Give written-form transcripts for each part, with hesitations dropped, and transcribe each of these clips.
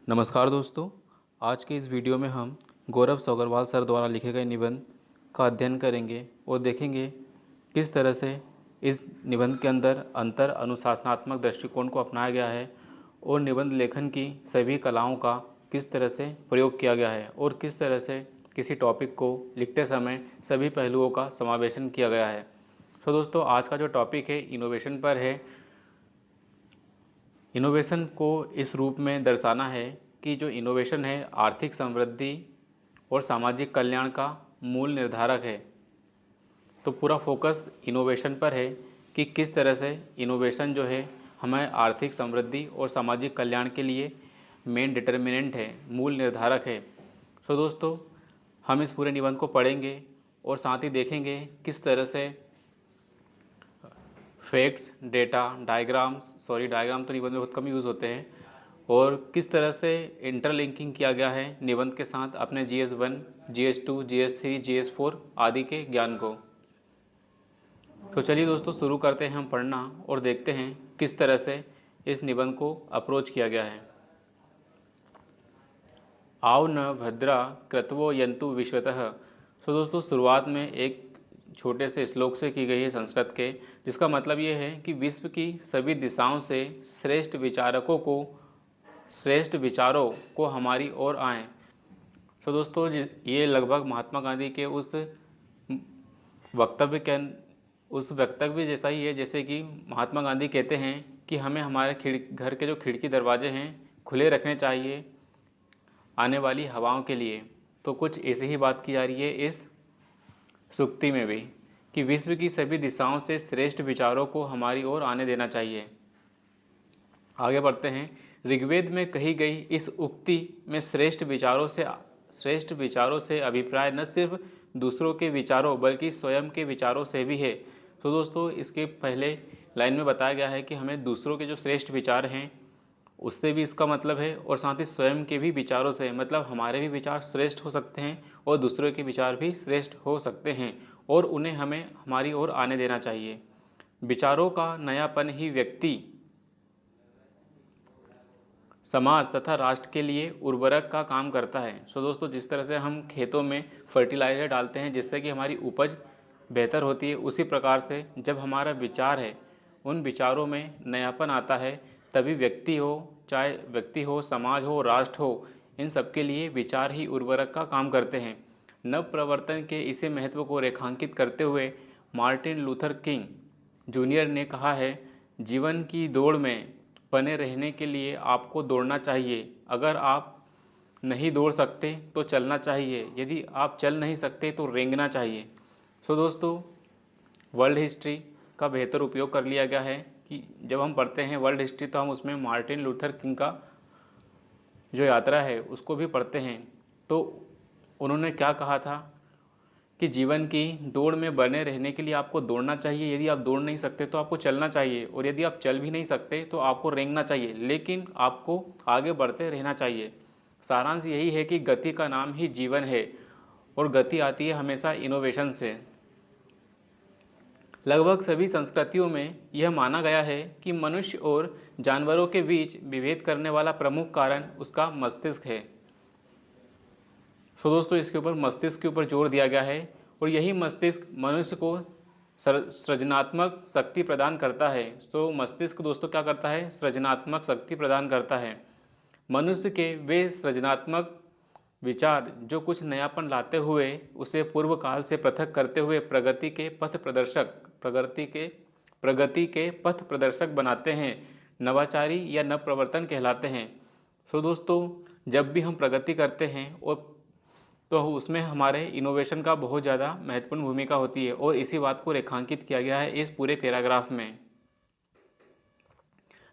नमस्कार दोस्तों। आज के इस वीडियो में हम गौरव सौगरवाल सर द्वारा लिखे गए निबंध का अध्ययन करेंगे और देखेंगे किस तरह से इस निबंध के अंदर अंतर अनुशासनात्मक दृष्टिकोण को अपनाया गया है और निबंध लेखन की सभी कलाओं का किस तरह से प्रयोग किया गया है और किस तरह से किसी टॉपिक को लिखते समय सभी पहलुओं का समावेशन किया गया है। तो दोस्तों, आज का जो टॉपिक है इनोवेशन पर है। इनोवेशन को इस रूप में दर्शाना है कि जो इनोवेशन है आर्थिक समृद्धि और सामाजिक कल्याण का मूल निर्धारक है। तो पूरा फोकस इनोवेशन पर है कि किस तरह से इनोवेशन जो है हमें आर्थिक समृद्धि और सामाजिक कल्याण के लिए मेन डिटर्मिनेंट है, मूल निर्धारक है। सो दोस्तों, हम इस पूरे निबंध को पढ़ेंगे और साथ ही देखेंगे किस तरह से फैक्ट्स, डेटा, डायग्राम तो निबंध में बहुत कम यूज़ होते हैं, और किस तरह से इंटरलिंकिंग किया गया है निबंध के साथ अपने GS1, GS2, GS3, GS4 आदि के ज्ञान को। तो चलिए दोस्तों, शुरू करते हैं हम पढ़ना और देखते हैं किस तरह से इस निबंध को अप्रोच किया गया है। आव न भद्रा क्रतवो यंतु विश्वतः। तो दोस्तों, शुरुआत में एक छोटे से श्लोक से की गई है संस्कृत के, जिसका मतलब ये है कि विश्व की सभी दिशाओं से श्रेष्ठ विचारों को हमारी ओर आएँ। तो दोस्तों, ये लगभग महात्मा गांधी के उस वक्तव्य जैसा ही है, जैसे कि महात्मा गांधी कहते हैं कि हमें हमारे घर के जो खिड़की दरवाजे हैं खुले रखने चाहिए आने वाली हवाओं के लिए। तो कुछ ऐसी ही बात की जा रही है इस सूक्ति में भी कि विश्व की सभी दिशाओं से श्रेष्ठ विचारों को हमारी ओर आने देना चाहिए। आगे बढ़ते हैं। ऋग्वेद में कही गई इस उक्ति में श्रेष्ठ विचारों से अभिप्राय न सिर्फ दूसरों के विचारों बल्कि स्वयं के विचारों से भी है। तो दोस्तों, इसके पहले लाइन में बताया गया है कि हमें दूसरों के जो श्रेष्ठ विचार हैं उससे भी इसका मतलब है, और साथ ही स्वयं के भी विचारों से, मतलब हमारे भी विचार श्रेष्ठ हो सकते हैं और दूसरों के विचार भी श्रेष्ठ हो सकते हैं और उन्हें हमें हमारी ओर आने देना चाहिए। विचारों का नयापन ही व्यक्ति, समाज तथा राष्ट्र के लिए उर्वरक का काम करता है। सो दोस्तों, जिस तरह से हम खेतों में फर्टिलाइज़र डालते हैं जिससे कि हमारी उपज बेहतर होती है, उसी प्रकार से जब हमारा विचार है उन विचारों में नयापन आता है, तभी चाहे व्यक्ति हो, समाज हो, राष्ट्र हो, इन सब के लिए विचार ही उर्वरक का काम करते हैं। नव प्रवर्तन के इसी महत्व को रेखांकित करते हुए मार्टिन लूथर किंग जूनियर ने कहा है, जीवन की दौड़ में बने रहने के लिए आपको दौड़ना चाहिए। अगर आप नहीं दौड़ सकते तो चलना चाहिए, यदि आप चल नहीं सकते तो रेंगना चाहिए। सो दोस्तों, वर्ल्ड हिस्ट्री का बेहतर उपयोग कर लिया गया है कि जब हम पढ़ते हैं वर्ल्ड हिस्ट्री तो हम उसमें मार्टिन लूथर किंग का जो यात्रा है उसको भी पढ़ते हैं। तो उन्होंने क्या कहा था कि जीवन की दौड़ में बने रहने के लिए आपको दौड़ना चाहिए, यदि आप दौड़ नहीं सकते तो आपको चलना चाहिए, और यदि आप चल भी नहीं सकते तो आपको रेंगना चाहिए, लेकिन आपको आगे बढ़ते रहना चाहिए। सारांश यही है कि गति का नाम ही जीवन है और गति आती है हमेशा इनोवेशन से। लगभग सभी संस्कृतियों में यह माना गया है कि मनुष्य और जानवरों के बीच विभेद करने वाला प्रमुख कारण उसका मस्तिष्क है। तो दोस्तों, इसके ऊपर मस्तिष्क के ऊपर जोर दिया गया है, और यही मस्तिष्क मनुष्य को सृजनात्मक शक्ति प्रदान करता है। तो मस्तिष्क दोस्तों क्या करता है? सृजनात्मक शक्ति प्रदान करता है। मनुष्य के वे सृजनात्मक विचार जो कुछ नयापन लाते हुए उसे पूर्व काल से पृथक करते हुए प्रगति के पथ प्रदर्शक बनाते हैं, नवाचारी या नवप्रवर्तन कहलाते हैं। सो दोस्तों, जब भी हम प्रगति करते हैं और तो उसमें हमारे इनोवेशन का बहुत ज़्यादा महत्वपूर्ण भूमिका होती है, और इसी बात को रेखांकित किया गया है इस पूरे पैराग्राफ में।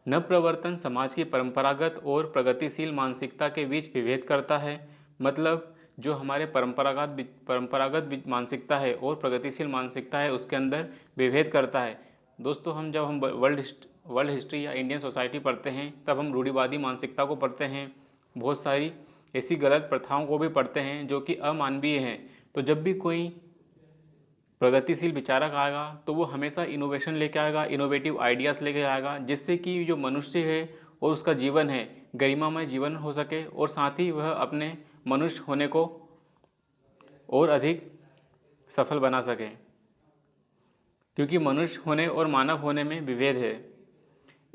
नवप्रवर्तन समाज की परंपरागत और प्रगतिशील मानसिकता के बीच विभेद करता है। मतलब जो हमारे परंपरागत मानसिकता है और प्रगतिशील मानसिकता है उसके अंदर विभेद करता है। दोस्तों, जब हम वर्ल्ड हिस्ट्री या इंडियन सोसाइटी पढ़ते हैं तब हम रूढ़िवादी मानसिकता को पढ़ते हैं, बहुत सारी ऐसी गलत प्रथाओं को भी पढ़ते हैं जो कि अमानवीय हैं। तो जब भी कोई प्रगतिशील विचारक आएगा तो वो हमेशा इनोवेशन लेके आएगा, इनोवेटिव आइडियाज़ लेके आएगा, जिससे कि जो मनुष्य है और उसका जीवन है गरिमामय जीवन हो सके और साथ ही वह अपने मनुष्य होने को और अधिक सफल बना सके, क्योंकि मनुष्य होने और मानव होने में विभेद है।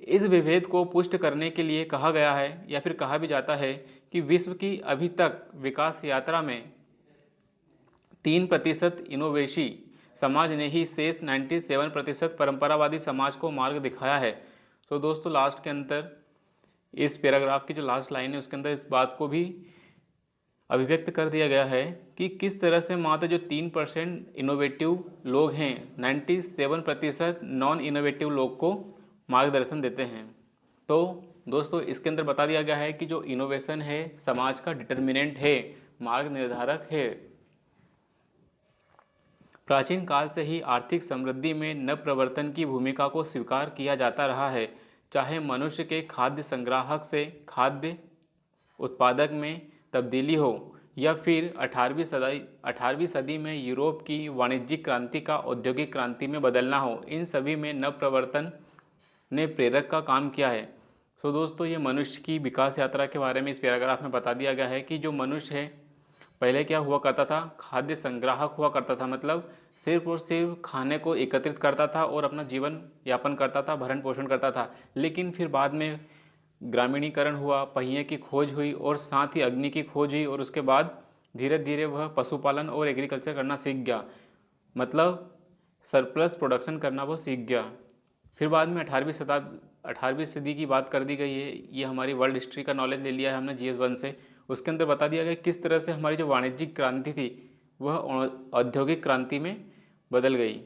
इस विभेद को पुष्ट करने के लिए कहा गया है या फिर कहा भी जाता है कि विश्व की अभी तक विकास यात्रा में 3% इनोवेशी समाज ने ही शेष 97% परंपरावादी समाज को मार्ग दिखाया है। तो दोस्तों लास्ट के अंदर इस पैराग्राफ की जो लास्ट लाइन है उसके अंदर इस बात को भी अभिव्यक्त कर दिया गया है कि किस तरह से मात्र जो 3% इनोवेटिव लोग हैं 97% नॉन इनोवेटिव लोग को मार्गदर्शन देते हैं। तो दोस्तों इसके अंदर बता दिया गया है कि जो इनोवेशन है समाज का डिटर्मिनेंट है, मार्ग निर्धारक है। प्राचीन काल से ही आर्थिक समृद्धि में नव प्रवर्तन की भूमिका को स्वीकार किया जाता रहा है, चाहे मनुष्य के खाद्य संग्राहक से खाद्य उत्पादक में तब्दीली हो या फिर 18वीं सदी में यूरोप की वाणिज्यिक क्रांति का औद्योगिक क्रांति में बदलना हो। इन सभी में नव प्रवर्तन ने प्रेरक का काम किया है। सो दोस्तों ये मनुष्य की विकास यात्रा के बारे में इस पैराग्राफ में बता दिया गया है कि जो मनुष्य है पहले क्या हुआ करता था, खाद्य संग्राहक हुआ करता था, मतलब सिर्फ और सिर्फ खाने को एकत्रित करता था और अपना जीवन यापन करता था, भरण पोषण करता था। लेकिन फिर बाद में ग्रामीणीकरण हुआ, पहिए की खोज हुई और साथ ही अग्नि की खोज हुई और उसके बाद धीरे धीरे वह पशुपालन और एग्रीकल्चर करना सीख गया, मतलब सरप्लस प्रोडक्शन करना वो सीख गया। फिर बाद में 18वीं सदी की बात कर दी गई है। ये हमारी वर्ल्ड हिस्ट्री का नॉलेज ले लिया है हमने GS1 से। उसके अंदर बता दिया गया किस तरह से हमारी जो वाणिज्यिक क्रांति थी वह औद्योगिक क्रांति में बदल गई।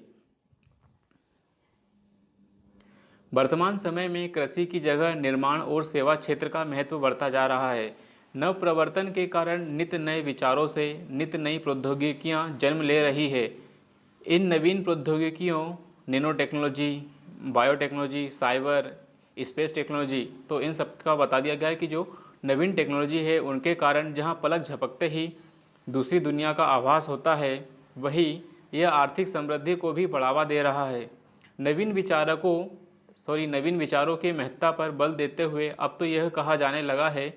वर्तमान समय में कृषि की जगह निर्माण और सेवा क्षेत्र का महत्व बढ़ता जा रहा है। नव प्रवर्तन के कारण नित्य नए विचारों से नित्य नई प्रौद्योगिकियां जन्म ले रही है। इन नवीन प्रौद्योगिकियों nano technology, biotechnology, cyber, space technology, तो इन सब का बता दिया गया है कि जो नवीन टेक्नोलॉजी है उनके कारण जहां पलक झपकते ही दूसरी दुनिया का आभास होता है, वही यह आर्थिक समृद्धि को भी बढ़ावा दे रहा है। नवीन विचारों की महत्ता पर बल देते हुए अब तो यह कहा जाने लगा है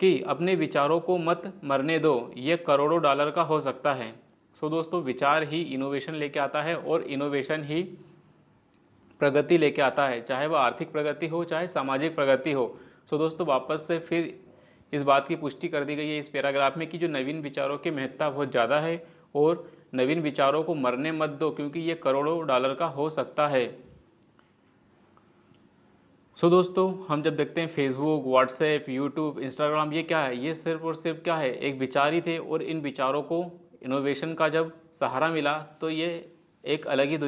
कि अपने विचारों को मत मरने दो, यह करोड़ों डॉलर का हो सकता है। सो दोस्तों विचार ही इनोवेशन लेके आता है और इनोवेशन ही प्रगति लेके आता है, चाहे वह आर्थिक प्रगति हो चाहे सामाजिक प्रगति हो। सो दोस्तों वापस से फिर इस बात की पुष्टि कर दी गई है इस पैराग्राफ में कि जो नवीन विचारों की महत्ता बहुत ज़्यादा है और नवीन विचारों को मरने मत दो क्योंकि ये करोड़ों डॉलर का हो सकता है। सो दोस्तों हम जब देखते हैं फेसबुक, व्हाट्सएप, यूट्यूब, इंस्टाग्राम, ये क्या है, ये सिर्फ और सिर्फ क्या है, एक विचार ही थे और इन विचारों को इनोवेशन का जब सहारा मिला तो ये एक अलग ही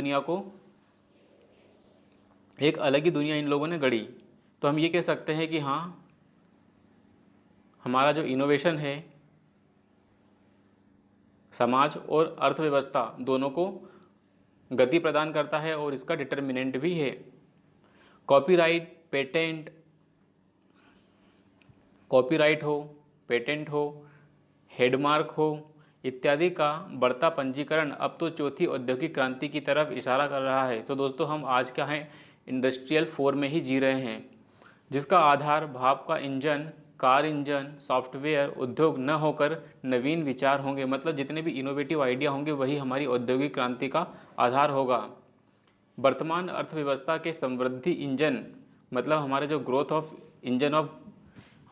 दुनिया इन लोगों ने गढ़ी। तो हम ये कह सकते हैं कि हाँ हमारा जो इनोवेशन है समाज और अर्थव्यवस्था दोनों को गति प्रदान करता है और इसका डिटर्मिनेंट भी है। कॉपीराइट हो, पेटेंट हो, हेडमार्क हो इत्यादि का बढ़ता पंजीकरण अब तो चौथी औद्योगिक क्रांति की तरफ इशारा कर रहा है। तो दोस्तों हम आज क्या हैं, इंडस्ट्रियल 4 में ही जी रहे हैं, जिसका आधार भाप का इंजन, कार इंजन, सॉफ्टवेयर उद्योग न होकर नवीन विचार होंगे। मतलब जितने भी इनोवेटिव आइडिया होंगे वही हमारी औद्योगिक क्रांति का आधार होगा। वर्तमान अर्थव्यवस्था के समृद्धि इंजन, मतलब हमारे जो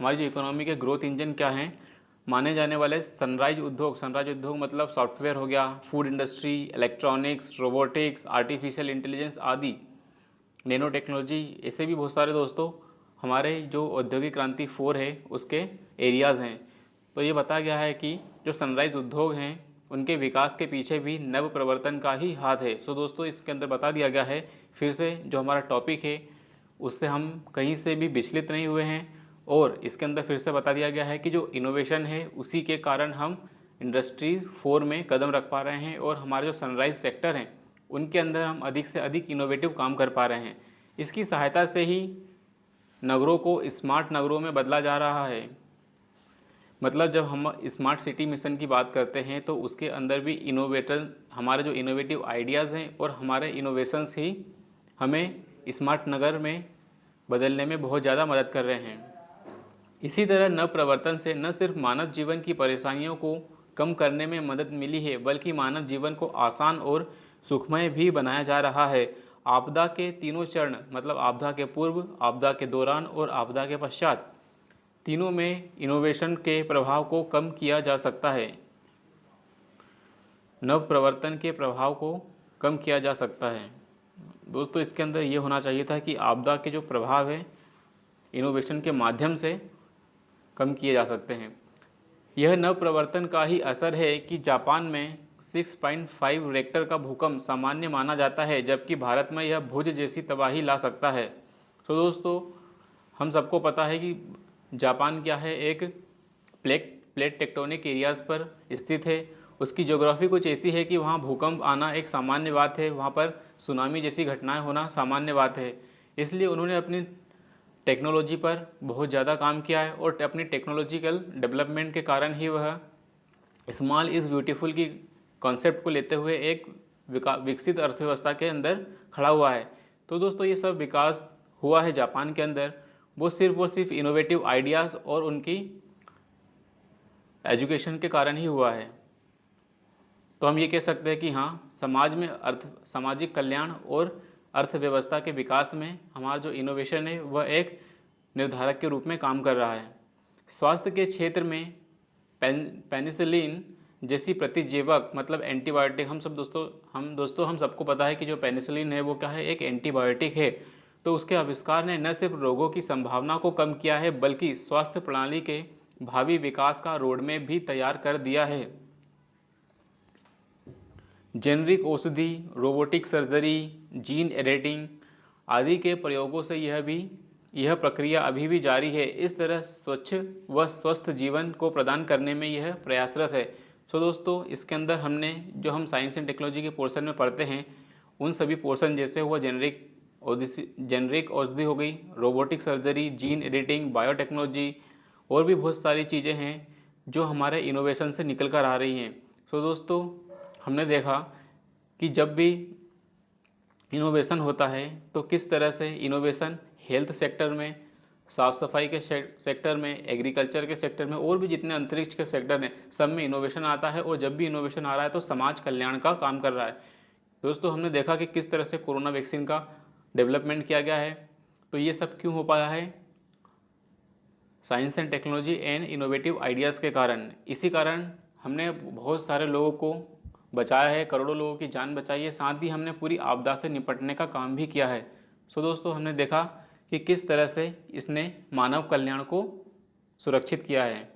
हमारी जो इकोनॉमी के ग्रोथ इंजन क्या हैं, माने जाने वाले सनराइज उद्योग मतलब सॉफ्टवेयर हो गया, food industry, electronics, robotics, artificial intelligence आदि, नैनो टेक्नोलॉजी, ऐसे भी बहुत सारे दोस्तों हमारे जो औद्योगिक क्रांति 4 है उसके एरियाज़ हैं। तो ये बताया गया है कि जो सनराइज उद्योग हैं उनके विकास के पीछे भी नव प्रवर्तन का ही हाथ है। सो दोस्तों इसके अंदर बता दिया गया है, फिर से जो हमारा टॉपिक है उससे हम कहीं से भी विचलित नहीं हुए हैं और इसके अंदर फिर से बता दिया गया है कि जो इनोवेशन है उसी के कारण हम इंडस्ट्री 4 में कदम रख पा रहे हैं और हमारे जो सनराइज सेक्टर हैं उनके अंदर हम अधिक से अधिक इनोवेटिव काम कर पा रहे हैं। इसकी सहायता से ही नगरों को स्मार्ट नगरों में बदला जा रहा है। मतलब जब हम स्मार्ट सिटी मिशन की बात करते हैं तो उसके अंदर भी हमारे जो इनोवेटिव आइडियाज़ हैं और हमारे इनोवेशंस ही हमें स्मार्ट नगर में बदलने में बहुत ज़्यादा मदद कर रहे हैं। इसी तरह नव प्रवर्तन से न सिर्फ मानव जीवन की परेशानियों को कम करने में मदद मिली है, बल्कि मानव जीवन को आसान और सुखमय भी बनाया जा रहा है। आपदा के तीनों चरण, मतलब आपदा के पूर्व, आपदा के दौरान और आपदा के पश्चात, तीनों में इनोवेशन के प्रभाव को कम किया जा सकता है। नव प्रवर्तन के प्रभाव को कम किया जा सकता है। दोस्तों, इसके अंदर ये होना चाहिए था कि आपदा के जो प्रभाव है इनोवेशन के माध्यम से कम किए जा सकते हैं। यह नव प्रवर्तन का ही असर है कि जापान में 6.5 रेक्टर का भूकंप सामान्य माना जाता है, जबकि भारत में यह भुज जैसी तबाही ला सकता है। तो दोस्तों, हम सबको पता है कि जापान क्या है, एक प्लेट टेक्टोनिक एरियाज़ पर स्थित है। उसकी ज्योग्राफी कुछ ऐसी है कि वहाँ भूकंप आना एक सामान्य बात है, वहाँ पर सुनामी जैसी घटनाएं होना सामान्य बात है। इसलिए उन्होंने अपनी टेक्नोलॉजी पर बहुत ज़्यादा काम किया है और अपनी टेक्नोलॉजिकल डेवलपमेंट के कारण ही वह स्मॉल इज़ ब्यूटीफुल की कॉन्सेप्ट को लेते हुए एक विकसित अर्थव्यवस्था के अंदर खड़ा हुआ है। तो दोस्तों, ये सब विकास हुआ है जापान के अंदर, वो सिर्फ इनोवेटिव आइडियाज़ और उनकी एजुकेशन के कारण ही हुआ है। तो हम ये कह सकते हैं कि हाँ, समाज में सामाजिक कल्याण और अर्थव्यवस्था के विकास में हमारा जो इनोवेशन है वह एक निर्धारक के रूप में काम कर रहा है। स्वास्थ्य के क्षेत्र में पेनिसिलिन जैसी प्रतिजीवक, मतलब एंटीबायोटिक, हम सबको पता है कि जो पेनिसिलिन है वो क्या है, एक एंटीबायोटिक है। तो उसके आविष्कार ने न सिर्फ रोगों की संभावना को कम किया है, बल्कि स्वास्थ्य प्रणाली के भावी विकास का रोडमैप भी तैयार कर दिया है। जेनरिक औषधि, रोबोटिक सर्जरी, जीन एडिटिंग आदि के प्रयोगों से यह प्रक्रिया अभी भी जारी है। इस तरह स्वच्छ व स्वस्थ जीवन को प्रदान करने में यह प्रयासरत है। सो दोस्तों, इसके अंदर हम साइंस एंड टेक्नोलॉजी के पोर्शन में पढ़ते हैं, उन सभी पोर्शन जैसे हुआ जेनरिक औषधि हो गई, robotic surgery, gene editing, biotechnology और भी बहुत सारी चीज़ें हैं जो हमारे इनोवेशन से निकल कर आ रही हैं। सो दोस्तों, हमने देखा कि जब भी इनोवेशन होता है तो किस तरह से इनोवेशन हेल्थ सेक्टर में, साफ़ सफाई के सेक्टर में, एग्रीकल्चर के सेक्टर में और भी जितने अंतरिक्ष के सेक्टर हैं सब में इनोवेशन आता है। और जब भी इनोवेशन आ रहा है तो समाज कल्याण का काम कर रहा है। दोस्तों, हमने देखा कि किस तरह से कोरोना वैक्सीन का डेवलपमेंट किया गया है। तो ये सब क्यों हो पाया है? Science and technology and innovative ideas के कारण। इसी कारण हमने बहुत सारे लोगों को बचाया है, करोड़ों लोगों की जान बचाई है, साथ ही हमने पूरी आपदा से निपटने का काम भी किया है। सो दोस्तों, हमने देखा कि किस तरह से इसने मानव कल्याण को सुरक्षित किया है।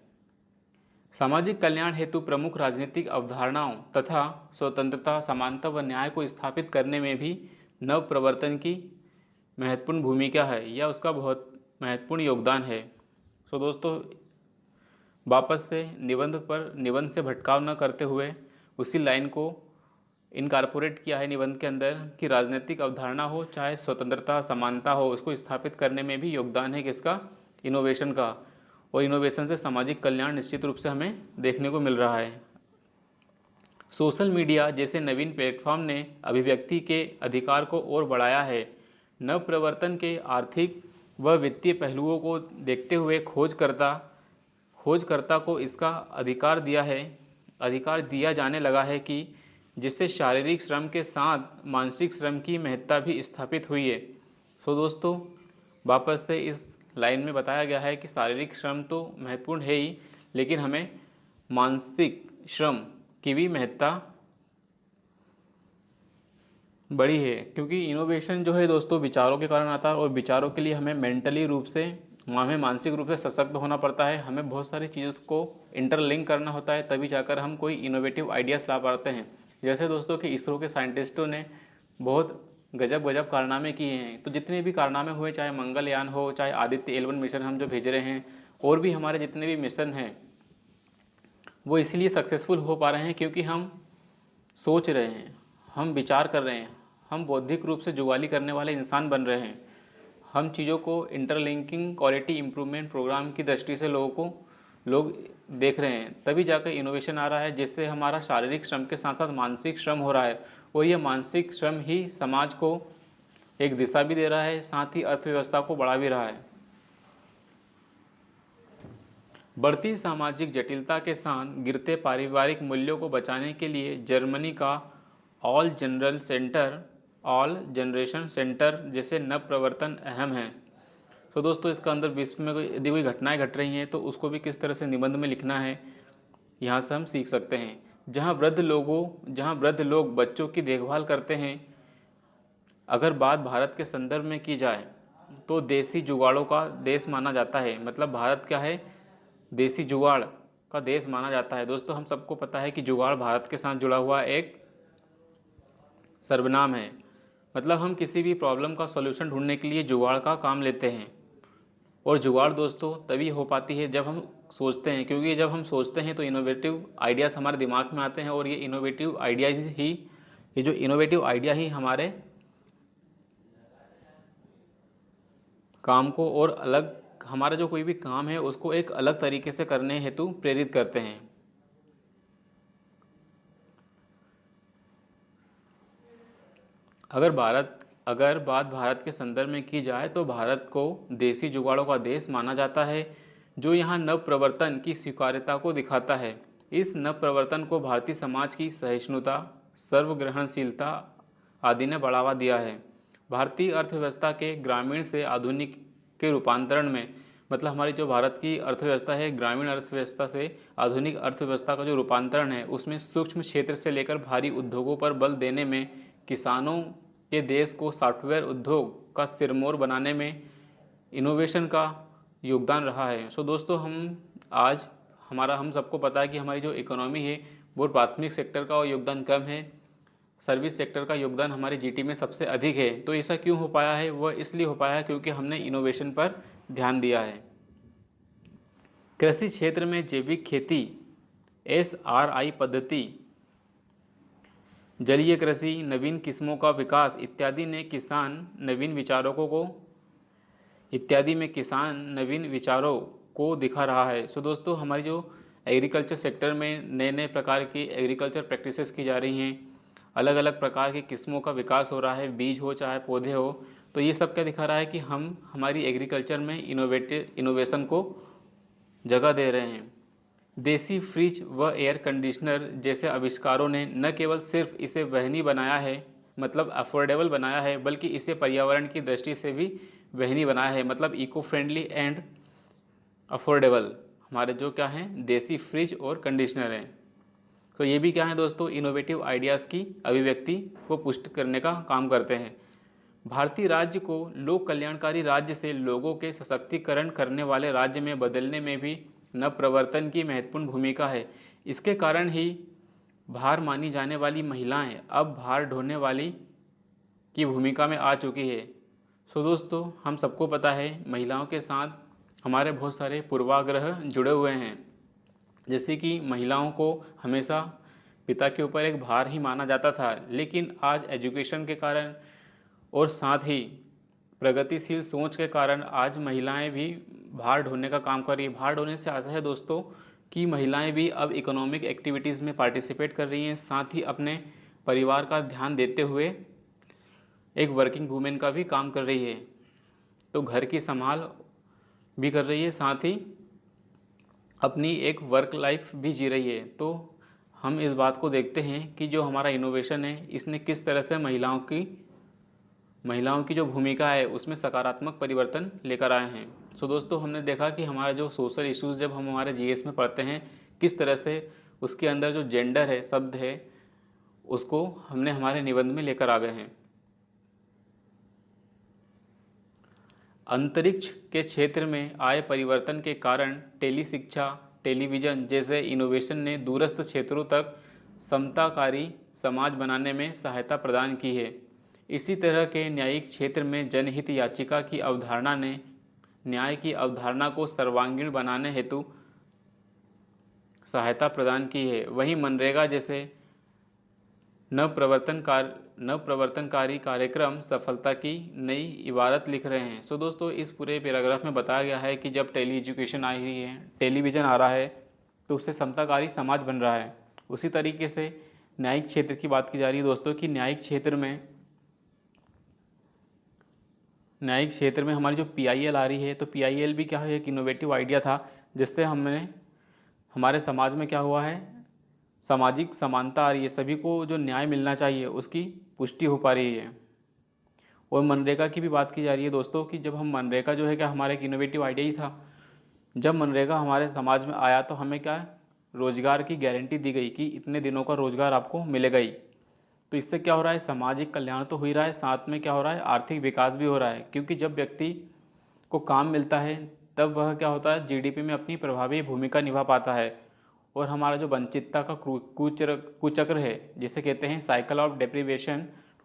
सामाजिक कल्याण हेतु प्रमुख राजनीतिक अवधारणाओं तथा स्वतंत्रता, समानता व न्याय को स्थापित करने में भी नव प्रवर्तन की महत्वपूर्ण भूमिका है या उसका बहुत महत्वपूर्ण योगदान है। सो दोस्तों, वापस से निबंध से भटकाव न करते हुए उसी लाइन को इनकॉर्पोरेट किया है निबंध के अंदर कि राजनीतिक अवधारणा हो चाहे स्वतंत्रता, समानता हो, उसको स्थापित करने में भी योगदान है किसका? इनोवेशन का। और इनोवेशन से सामाजिक कल्याण निश्चित रूप से हमें देखने को मिल रहा है। सोशल मीडिया जैसे नवीन प्लेटफॉर्म ने अभिव्यक्ति के अधिकार को और बढ़ाया है। नव प्रवर्तन के आर्थिक व वित्तीय पहलुओं को देखते हुए खोजकर्ता को इसका अधिकार दिया जाने लगा है कि जिससे शारीरिक श्रम के साथ मानसिक श्रम की महत्ता भी स्थापित हुई है। सो दोस्तों, वापस से इस लाइन में बताया गया है कि शारीरिक श्रम तो महत्वपूर्ण है ही, लेकिन हमें मानसिक श्रम की भी महत्ता बड़ी है, क्योंकि इनोवेशन जो है दोस्तों विचारों के कारण आता है और विचारों के लिए हमें मानसिक रूप से सशक्त होना पड़ता है। हमें बहुत सारी चीज़ों को इंटरलिंक करना होता है, तभी जाकर हम कोई इनोवेटिव आइडियाज़ ला पाते हैं। जैसे दोस्तों कि इसरो के साइंटिस्टों ने बहुत गजब कारनामे किए हैं। तो जितने भी कारनामे हुए, चाहे मंगलयान हो, चाहे आदित्य L1 मिशन हम जो भेज रहे हैं, और भी हमारे जितने भी मिशन हैं, वो इसलिए सक्सेसफुल हो पा रहे हैं क्योंकि हम सोच रहे हैं, हम विचार कर रहे हैं, हम बौद्धिक रूप से जुगाली करने वाले इंसान बन रहे हैं। हम चीज़ों को इंटरलिंकिंग क्वालिटी इम्प्रूवमेंट प्रोग्राम की दृष्टि से लोग देख रहे हैं, तभी जाकर इनोवेशन आ रहा है, जिससे हमारा शारीरिक श्रम के साथ साथ मानसिक श्रम हो रहा है। और यह मानसिक श्रम ही समाज को एक दिशा भी दे रहा है, साथ ही अर्थव्यवस्था को बढ़ा भी रहा है। बढ़ती सामाजिक जटिलता के साथ गिरते पारिवारिक मूल्यों को बचाने के लिए जर्मनी का ऑल जनरेशन सेंटर जैसे नव प्रवर्तन अहम है। तो दोस्तों इसका अंदर विश्व में यदि कोई घटनाएं घट रही हैं तो उसको भी किस तरह से निबंध में लिखना है, यहाँ से हम सीख सकते हैं। जहाँ वृद्ध लोग बच्चों की देखभाल करते हैं। अगर बात भारत के संदर्भ में की जाए तो देसी जुगाड़ों का देश माना जाता है। मतलब भारत क्या है, देसी जुगाड़ का देश माना जाता है। दोस्तों हम सबको पता है कि जुगाड़ भारत के साथ जुड़ा हुआ एक सर्वनाम है। मतलब हम किसी भी प्रॉब्लम का सॉल्यूशन ढूंढने के लिए जुगाड़ का काम लेते हैं। और जुगाड़ दोस्तों तभी हो पाती है जब हम सोचते हैं, क्योंकि जब हम सोचते हैं तो इनोवेटिव आइडियाज़ हमारे दिमाग में आते हैं और ये इनोवेटिव आइडिया ही हमारे काम को और अलग, हमारा जो कोई भी काम है उसको एक अलग तरीके से करने हेतु प्रेरित करते हैं। अगर बात भारत के संदर्भ में की जाए तो भारत को देसी जुगाड़ों का देश माना जाता है, जो यहाँ नव प्रवर्तन की स्वीकार्यता को दिखाता है। इस नव प्रवर्तन को भारतीय समाज की सहिष्णुता, सर्वग्रहणशीलता आदि ने बढ़ावा दिया है। भारतीय अर्थव्यवस्था के ग्रामीण से आधुनिक के रूपांतरण में, मतलब हमारी जो भारत की अर्थव्यवस्था है, ग्रामीण अर्थव्यवस्था से आधुनिक अर्थव्यवस्था का जो रूपांतरण है उसमें सूक्ष्म क्षेत्र से लेकर भारी उद्योगों पर बल देने में, किसानों के देश को सॉफ्टवेयर उद्योग का सिरमौर बनाने में इनोवेशन का योगदान रहा है। सो दोस्तों हम सबको पता है कि हमारी जो इकोनॉमी है वो प्राथमिक सेक्टर का योगदान कम है, सर्विस सेक्टर का योगदान हमारी जीडीपी में सबसे अधिक है। तो ऐसा क्यों हो पाया है? वह इसलिए हो पाया है क्योंकि हमने इनोवेशन पर ध्यान दिया है। कृषि क्षेत्र में जैविक खेती, SRI पद्धति, जलीय कृषि, नवीन किस्मों का विकास इत्यादि में किसान नवीन विचारों को दिखा रहा है। सो दोस्तों हमारी जो एग्रीकल्चर सेक्टर में नए नए प्रकार की एग्रीकल्चर प्रैक्टिसेस की जा रही हैं, अलग अलग प्रकार की किस्मों का विकास हो रहा है, बीज हो चाहे पौधे हो। तो ये सब क्या दिखा रहा है कि हम हमारी एग्रीकल्चर में इनोवेशन को जगह दे रहे हैं। देसी फ्रिज व एयर कंडीशनर जैसे आविष्कारों ने न केवल सिर्फ इसे वहनीय बनाया है, मतलब अफोर्डेबल बनाया है, बल्कि इसे पर्यावरण की दृष्टि से भी वहनीय बनाया है, मतलब इको फ्रेंडली एंड अफोर्डेबल। हमारे जो क्या हैं देसी फ्रिज और कंडीशनर हैं। तो ये भी क्या है दोस्तों, इनोवेटिव आइडियाज़ की अभिव्यक्ति को पुष्ट करने का काम करते हैं। भारतीय राज्य को लोक कल्याणकारी राज्य से लोगों के सशक्तिकरण करने वाले राज्य में बदलने में भी नव प्रवर्तन की महत्वपूर्ण भूमिका है। इसके कारण ही भार मानी जाने वाली महिलाएं अब भार ढोने वाली की भूमिका में आ चुकी है। सो दोस्तों हम सबको पता है महिलाओं के साथ हमारे बहुत सारे पूर्वाग्रह जुड़े हुए हैं, जैसे कि महिलाओं को हमेशा पिता के ऊपर एक भार ही माना जाता था, लेकिन आज एजुकेशन के कारण और साथ ही प्रगतिशील सोच के कारण आज महिलाएं भी भार ढोने का काम कर रही है। भार ढोने से ऐसा है दोस्तों कि महिलाएं भी अब इकोनॉमिक एक्टिविटीज़ में पार्टिसिपेट कर रही हैं, साथ ही अपने परिवार का ध्यान देते हुए एक वर्किंग वूमेन का भी काम कर रही है। तो घर की संभाल भी कर रही है, साथ ही अपनी एक वर्क लाइफ भी जी रही है। तो हम इस बात को देखते हैं कि जो हमारा इनोवेशन है इसने किस तरह से महिलाओं की जो भूमिका है उसमें सकारात्मक परिवर्तन लेकर आए हैं। सो दोस्तों हमने देखा कि हमारा जो सोशल इश्यूज़ जब हम हमारे जीएस में पढ़ते हैं किस तरह से उसके अंदर जो जेंडर है शब्द है उसको हमने हमारे निबंध में लेकर आ गए हैं। अंतरिक्ष के क्षेत्र में आए परिवर्तन के कारण टेलीशिक्षा, टेलीविज़न जैसे इनोवेशन ने दूरस्थ क्षेत्रों तक समताकारी समाज बनाने में सहायता प्रदान की है। इसी तरह के न्यायिक क्षेत्र में जनहित याचिका की अवधारणा ने न्याय की अवधारणा को सर्वांगीण बनाने हेतु सहायता प्रदान की है। वहीं मनरेगा जैसे नवप्रवर्तनकारी कार्यक्रम सफलता की नई इबारत लिख रहे हैं। सो दोस्तों इस पूरे पैराग्राफ में बताया गया है कि जब टेली एजुकेशन आई हुई है, टेलीविज़न आ रहा है, तो उससे समताकारी समाज बन रहा है। उसी तरीके से न्यायिक क्षेत्र की बात की जा रही है दोस्तों कि न्यायिक क्षेत्र में हमारी जो PIL आ रही है, तो PIL भी क्या है, एक इनोवेटिव आइडिया था जिससे हमारे समाज में क्या हुआ है, सामाजिक समानता आ रही है, सभी को जो न्याय मिलना चाहिए उसकी पुष्टि हो पा रही है। और मनरेगा की भी बात की जा रही है दोस्तों कि जब हम मनरेगा जो है क्या हमारा एक इनोवेटिव आइडिया ही था। जब मनरेगा हमारे समाज में आया तो हमें क्या रोजगार की गारंटी दी गई कि इतने दिनों का रोजगार आपको मिलेगा ही। तो इससे क्या हो रहा है, सामाजिक कल्याण तो हो ही रहा है, साथ में क्या हो रहा है, आर्थिक विकास भी हो रहा है। क्योंकि जब व्यक्ति को काम मिलता है तब वह क्या होता है, जीडीपी में अपनी प्रभावी भूमिका निभा पाता है। और हमारा जो वंचितता का कुचक्र है, जिसे कहते हैं साइकिल ऑफ डेप्रिवेशन,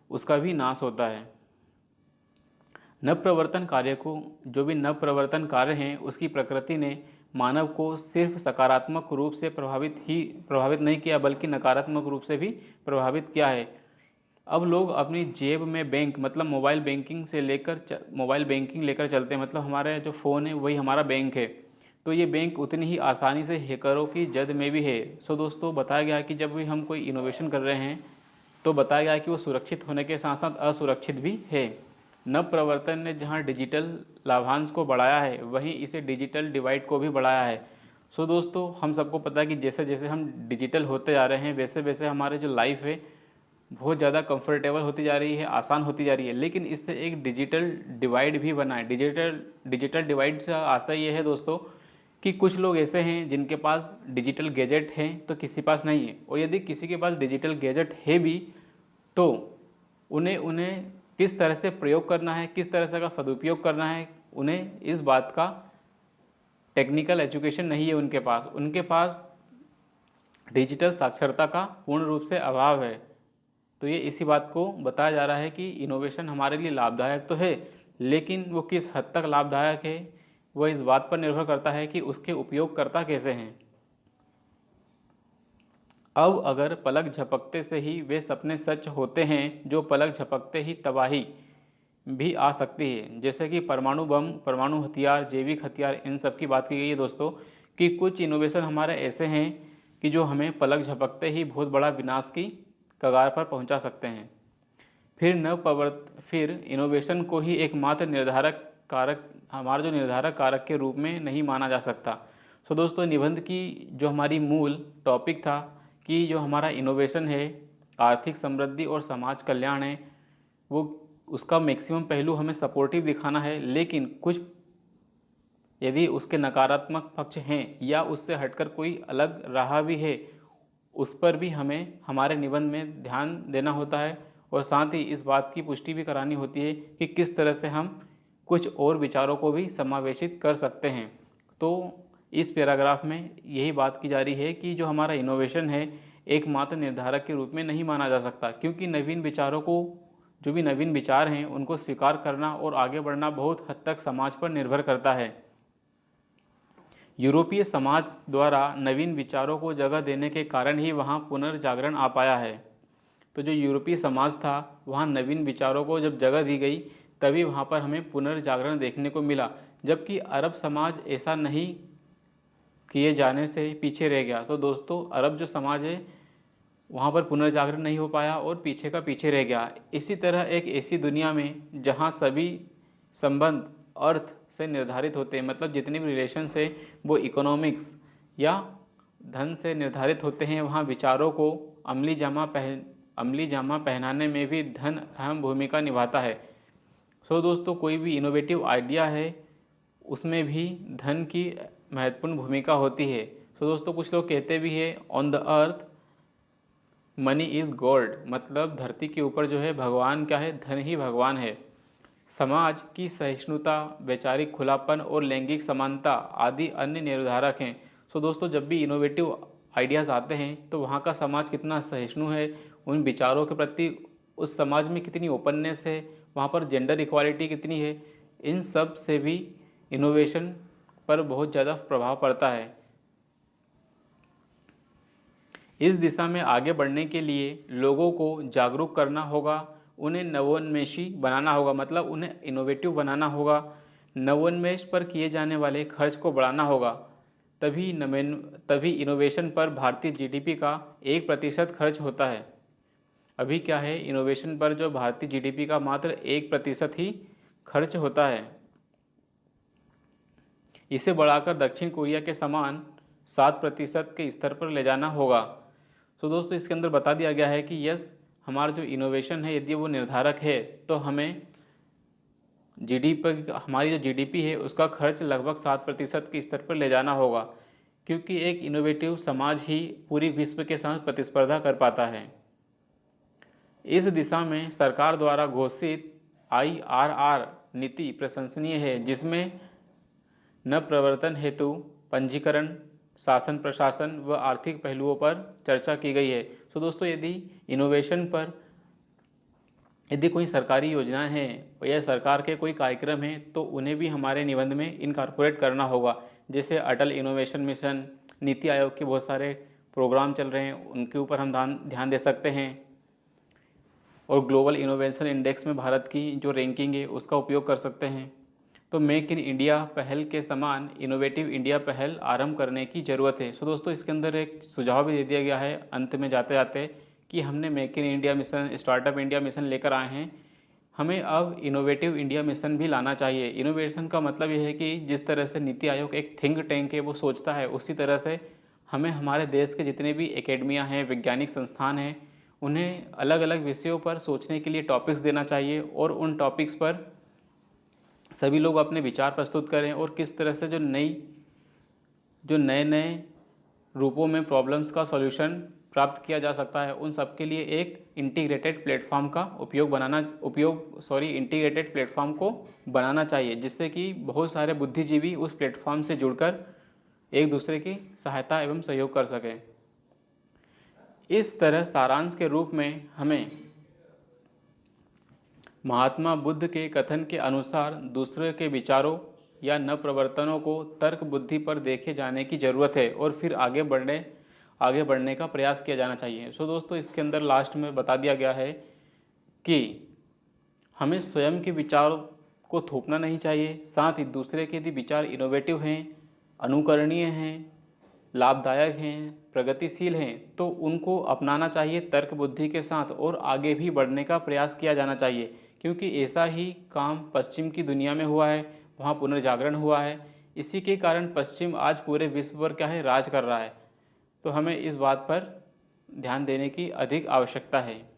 उसका भी नाश होता है। नवप्रवर्तन कार्य को, जो भी नवप्रवर्तन कार्य हैं, उसकी प्रकृति ने मानव को सिर्फ सकारात्मक रूप से प्रभावित नहीं किया, बल्कि नकारात्मक रूप से भी प्रभावित किया है। अब लोग अपनी जेब में बैंक मतलब मोबाइल बैंकिंग लेकर चलते हैं। मतलब हमारा जो फ़ोन है वही हमारा बैंक है। तो ये बैंक उतनी ही आसानी से हैकरों की जद में भी है। सो दोस्तों, बताया गया कि जब भी हम कोई इनोवेशन कर रहे हैं तो बताया गया कि वो सुरक्षित होने के साथ साथ असुरक्षित भी है। नव प्रवर्तन ने जहाँ डिजिटल लाभांश को बढ़ाया है, वहीं इसे डिजिटल डिवाइड को भी बढ़ाया है। सो दोस्तों, हम सबको पता है कि जैसे जैसे हम डिजिटल होते जा रहे हैं वैसे वैसे हमारे जो लाइफ है बहुत ज़्यादा कंफर्टेबल होती जा रही है, आसान होती जा रही है। लेकिन इससे एक डिजिटल डिवाइड भी बना है। डिजिटल डिवाइड से आशा ये है दोस्तों कि कुछ लोग ऐसे हैं जिनके पास डिजिटल गैजेट हैं तो किसी पास नहीं है, और यदि किसी के पास डिजिटल गैजेट है भी तो उन्हें उन्हें किस तरह से प्रयोग करना है, किस तरह से का सदुपयोग करना है, उन्हें इस बात का टेक्निकल एजुकेशन नहीं है उनके पास डिजिटल साक्षरता का पूर्ण रूप से अभाव है। तो ये इसी बात को बताया जा रहा है कि इनोवेशन हमारे लिए लाभदायक तो है, लेकिन वो किस हद तक लाभदायक है वह इस बात पर निर्भर करता है कि उसके उपयोगकर्ता कैसे हैं। अब अगर पलक झपकते से ही वे सपने सच होते हैं, जो पलक झपकते ही तबाही भी आ सकती है, जैसे कि परमाणु बम, परमाणु हथियार, जैविक हथियार, इन सब की बात की गई है दोस्तों। कि कुछ इनोवेशन हमारे ऐसे हैं कि जो हमें पलक झपकते ही बहुत बड़ा विनाश की कगार पर पहुंचा सकते हैं। फिर इनोवेशन को ही एकमात्र हमारा जो निर्धारक कारक के रूप में नहीं माना जा सकता। सो दोस्तों, निबंध की जो हमारी मूल टॉपिक था कि जो हमारा इनोवेशन है, आर्थिक समृद्धि और समाज कल्याण है, वो उसका मैक्सिमम पहलू हमें सपोर्टिव दिखाना है। लेकिन कुछ यदि उसके नकारात्मक पक्ष हैं या उससे हटकर कोई अलग राह भी है, उस पर भी हमें हमारे निबंध में ध्यान देना होता है। और साथ ही इस बात की पुष्टि भी करानी होती है कि किस तरह से हम कुछ और विचारों को भी समावेशित कर सकते हैं। तो इस पैराग्राफ में यही बात की जा रही है कि जो हमारा इनोवेशन है एकमात्र निर्धारक के रूप में नहीं माना जा सकता, क्योंकि जो भी नवीन विचार हैं उनको स्वीकार करना और आगे बढ़ना बहुत हद तक समाज पर निर्भर करता है। यूरोपीय समाज द्वारा नवीन विचारों को जगह देने के कारण ही वहाँ पुनर्जागरण आ पाया है। तो जो यूरोपीय समाज था वहाँ नवीन विचारों को जब जगह दी गई तभी वहाँ पर हमें पुनर्जागरण देखने को मिला, जबकि अरब समाज ऐसा नहीं किए जाने से पीछे रह गया। तो दोस्तों, अरब जो समाज है वहाँ पर पुनर्जागरण नहीं हो पाया और पीछे का पीछे रह गया। इसी तरह एक ऐसी दुनिया में जहाँ सभी संबंध अर्थ से निर्धारित होते हैं, मतलब जितने भी रिलेशंस है वो इकोनॉमिक्स या धन से निर्धारित होते हैं, वहाँ विचारों को अमली जामा पहनाने में भी धन अहम भूमिका निभाता है। सो दोस्तों, कोई भी इनोवेटिव आइडिया है उसमें भी धन की महत्वपूर्ण भूमिका होती है। सो दोस्तों, कुछ लोग कहते भी है on the earth money is God, मतलब धरती के ऊपर जो है भगवान क्या है, धन ही भगवान है। समाज की सहिष्णुता, वैचारिक खुलापन और लैंगिक समानता आदि अन्य निर्धारक हैं। सो दोस्तों, जब भी इनोवेटिव आइडियाज़ आते हैं तो वहाँ का समाज कितना सहिष्णु है उन विचारों के प्रति, उस समाज में कितनी ओपननेस है, वहाँ पर जेंडर इक्वालिटी कितनी है, इन सब से भी इनोवेशन पर बहुत ज़्यादा प्रभाव पड़ता है। इस दिशा में आगे बढ़ने के लिए लोगों को जागरूक करना होगा, उन्हें नवोन्मेषी बनाना होगा, मतलब उन्हें इनोवेटिव बनाना होगा, नवोन्मेष पर किए जाने वाले खर्च को बढ़ाना होगा। तभी इनोवेशन पर भारतीय जीडीपी का 1% खर्च होता है। अभी क्या है, इनोवेशन पर जो भारतीय जीडीपी का मात्र 1% ही खर्च होता है। इसे बढ़ाकर दक्षिण कोरिया के समान 7% के स्तर पर ले जाना होगा। तो दोस्तों इसके अंदर बता दिया गया है कि यस, हमारा जो इनोवेशन है यदि वो निर्धारक है तो हमें जीडीपी, हमारी जो जीडीपी है उसका खर्च लगभग 7% के स्तर पर ले जाना होगा, क्योंकि एक इनोवेटिव समाज ही पूरी विश्व के साथ प्रतिस्पर्धा कर पाता है। इस दिशा में सरकार द्वारा घोषित IRR नीति प्रशंसनीय है, जिसमें नवप्रवर्तन हेतु पंजीकरण, शासन प्रशासन व आर्थिक पहलुओं पर चर्चा की गई है। तो दोस्तों यदि इनोवेशन पर यदि कोई सरकारी योजनाएं हैं या सरकार के कोई कार्यक्रम हैं तो उन्हें भी हमारे निबंध में इनकॉर्पोरेट करना होगा। जैसे अटल इनोवेशन मिशन, नीति आयोग के बहुत सारे प्रोग्राम चल रहे हैं, उनके ऊपर हम ध्यान दे सकते हैं। और ग्लोबल इनोवेशन इंडेक्स में भारत की जो रैंकिंग है उसका उपयोग कर सकते हैं। तो मेक इन इंडिया पहल के समान इनोवेटिव इंडिया पहल आरंभ करने की ज़रूरत है। सो दोस्तों इसके अंदर एक सुझाव भी दे दिया गया है अंत में जाते जाते कि हमने make in India mission, startup India mission लेकर आए हैं, हमें अब इनोवेटिव इंडिया मिशन भी लाना चाहिए। इनोवेशन का मतलब ये है कि जिस तरह से नीति आयोग एक थिंक टैंक है वो सोचता है, उसी तरह से हमें हमारे देश के जितने भी एकेडमिया हैं, वैज्ञानिक संस्थान हैं, उन्हें अलग अलग विषयों पर सोचने के लिए टॉपिक्स देना चाहिए और उन टॉपिक्स पर सभी लोग अपने विचार प्रस्तुत करें और किस तरह से जो नए नए रूपों में प्रॉब्लम्स का सॉल्यूशन प्राप्त किया जा सकता है, उन सब के लिए एक इंटीग्रेटेड प्लेटफॉर्म को बनाना चाहिए, जिससे कि बहुत सारे बुद्धिजीवी उस प्लेटफॉर्म से जुड़कर एक दूसरे की सहायता एवं सहयोग कर सकें। इस तरह सारांश के रूप में हमें महात्मा बुद्ध के कथन के अनुसार दूसरे के विचारों या नवप्रवर्तनों को तर्क बुद्धि पर देखे जाने की ज़रूरत है और फिर आगे बढ़ने का प्रयास किया जाना चाहिए। सो दोस्तों इसके अंदर लास्ट में बता दिया गया है कि हमें स्वयं के विचार को थोपना नहीं चाहिए, साथ ही दूसरे के यदि विचार इनोवेटिव हैं, अनुकरणीय हैं, लाभदायक हैं, प्रगतिशील हैं तो उनको अपनाना चाहिए तर्क बुद्धि के साथ और आगे भी बढ़ने का प्रयास किया जाना चाहिए, क्योंकि ऐसा ही काम पश्चिम की दुनिया में हुआ है, वहाँ पुनर्जागरण हुआ है। इसी के कारण पश्चिम आज पूरे विश्व पर क्या है, राज कर रहा है। तो हमें इस बात पर ध्यान देने की अधिक आवश्यकता है।